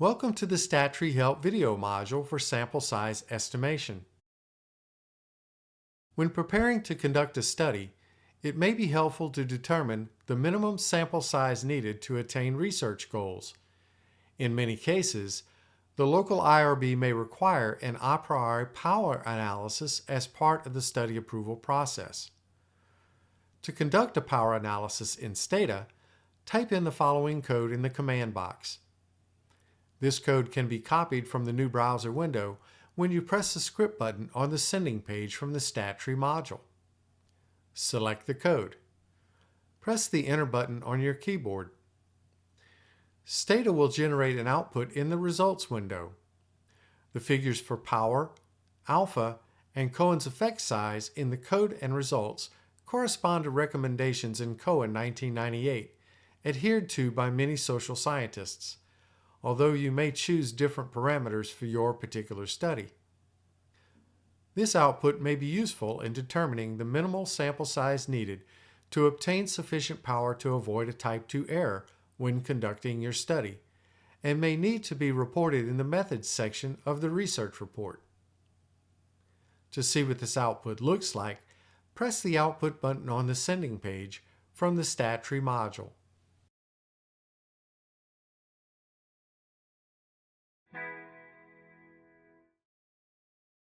Welcome to the StatTree Help video module for sample size estimation. When preparing to conduct a study, it may be helpful to determine the minimum sample size needed to attain research goals. In many cases, the local IRB may require an a priori power analysis as part of the study approval process. To conduct a power analysis in Stata, type in the following code in the command box. This code can be copied from the new browser window when you press the script button on the sending page from the StatTree module. Select the code. Press the Enter button on your keyboard. Stata will generate an output in the results window. The figures for power, alpha, and Cohen's effect size in the code and results correspond to recommendations in Cohen 1998, adhered to by many social scientists, although you may choose different parameters for your particular study. This output may be useful in determining the minimal sample size needed to obtain sufficient power to avoid a type 2 error when conducting your study, and may need to be reported in the Methods section of the research report. To see what this output looks like, press the Output button on the sending page from the StatTree module.